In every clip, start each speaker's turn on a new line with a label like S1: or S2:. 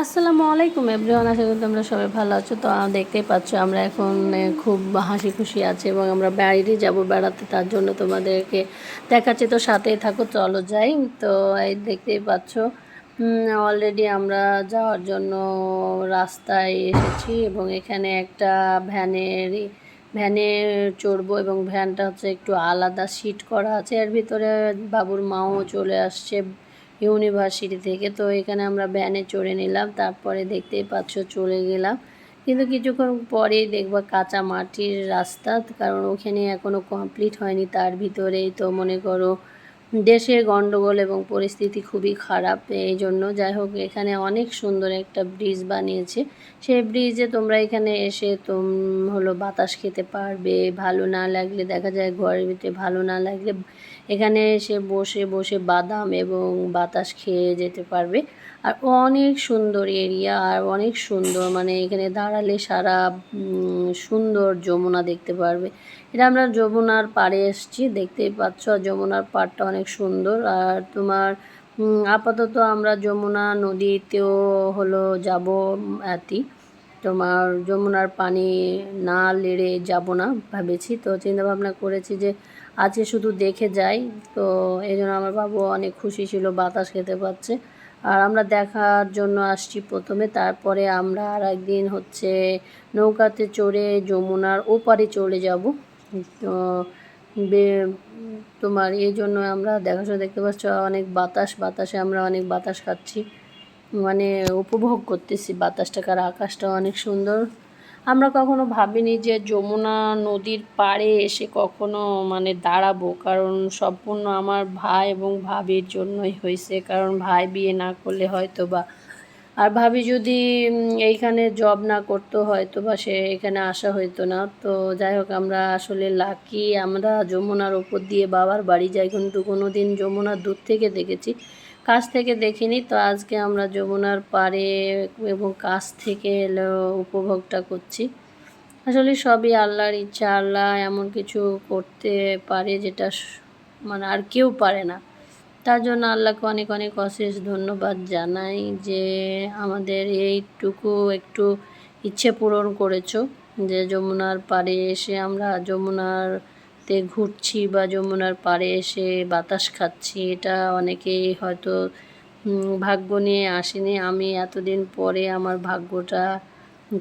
S1: আসসালামু আলাইকুম এভরিওয়ান, আশা করি তোমরা সবাই ভালো আছো। তো দেখতেই পাচ্ছ আমরা এখন খুব হাসি খুশি আছি এবং আমরা বাইরে যাব বেড়াতে, তার জন্য তোমাদেরকে দেখাচ্ছি। তো সাথেই থাকো, চলো যাই। তো এই দেখতেই পাচ্ছ অলরেডি আমরা যাওয়ার জন্য রাস্তায় এসেছি এবং এখানে একটা ভ্যানে চড়বো এবং ভ্যানটা হচ্ছে একটু আলাদা সিট করা আছে। এর ভিতরে বাবুর মাও চলে আসছে ইউনিভার্সিটি থেকে। তো এখানে আমরা ভ্যানে চড়ে নিলাম, তারপরে দেখতেই পাচ্ছ চলে গেলাম। কিন্তু কিছুক্ষণ পরেই দেখবা কাঁচা মাটির রাস্তা, কারণ ওখানে এখনও কমপ্লিট হয়নি। তার ভিতরেই তো মনে করো দেশের গণ্ডগোল এবং পরিস্থিতি খুবই খারাপ, এই জন্য। যাই হোক, এখানে অনেক সুন্দর একটা ব্রিজ বানিয়েছে। সেই ব্রিজে তোমরা এখানে এসে হলো বাতাস খেতে পারবে। ভালো না লাগলে, দেখা যায় ঘরের ভিতরে ভালো না লাগলে এখানে এসে বসে বসে বাদাম এবং বাতাস খেয়ে যেতে পারবে। আর অনেক সুন্দর এরিয়া, আর অনেক সুন্দর, মানে এখানে দাঁড়ালে সারা সুন্দর যমুনা দেখতে পারবে। এটা আমরা যমুনার পাড়ে এসেছি, দেখতেই পাচ্ছ। যমুনার পাড়টা অনেক সুন্দর। আর তোমার আপাতত আমরা যমুনা নদীতেও হলো যাব তোমার যমুনার পানি না লেড়ে যাব না ভেবেছি। তো চিন্তাভাবনা করেছি যে আজকে শুধু দেখে যাই। তো এই জন্য আমার বাবু অনেক খুশি ছিল, বাতাস খেতে পাচ্ছে। আর আমরা দেখার জন্য আসছি প্রথমে, তারপরে আমরা আর একদিন হচ্ছে নৌকাতে চড়ে যমুনার ওপারে চলে যাব। তো তোমার এই জন্য আমরা দেখাশোনা, দেখতে পাচ্ছ অনেক বাতাসে আমরা অনেক বাতাস খাচ্ছি, মানে উপভোগ করতেছি বাতাসটাকে। আর আকাশটাও অনেক সুন্দর। আমরা কখনো ভাবিনি যে যমুনা নদীর পাড়ে এসে কখনো মানে দাঁড়াবো, কারণ সম্পূর্ণ আমার ভাই এবং ভাবির জন্যই হয়েছে। কারণ ভাই বিয়ে না করলে হয়তো বা, আর ভাবি যদি এইখানে জব না করতো হয়তো বা সে এখানে আসা হইতো না। তো যাই হোক, আমরা আসলে লাকি। আমরা যমুনার ওপর দিয়ে বাবার বাড়ি যাই, কিন্তু কোনো দিন যমুনার দূর থেকে দেখেছি, কাছ থেকে দেখিনি। তো আজকে আমরা যমুনার পাড়ে এবং কাছ থেকে উপভোগটা করছি। আসলে সবই আল্লাহর ইচ্ছা। আল্লাহ এমন কিছু করতে পারে যেটা মানে আর কেউ পারে না। তার জন্য আল্লাহকে অনেক অনেক অশেষ ধন্যবাদ জানাই যে আমাদের এইটুকু একটু ইচ্ছে পূরণ করেছো, যে যমুনার পাড়ে এসে আমরা যমুনারতে ঘুরছি বা যমুনার পাড়ে এসে বাতাস খাচ্ছি। এটা অনেকেই হয়তো ভাগ্য নিয়ে আসেনি। আমি এতদিন পরে আমার ভাগ্যটা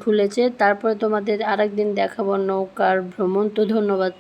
S1: খুলেছে। তারপরে তোমাদের আরেকদিন দেখাবো নৌকার ভ্রমণ। তো ধন্যবাদ।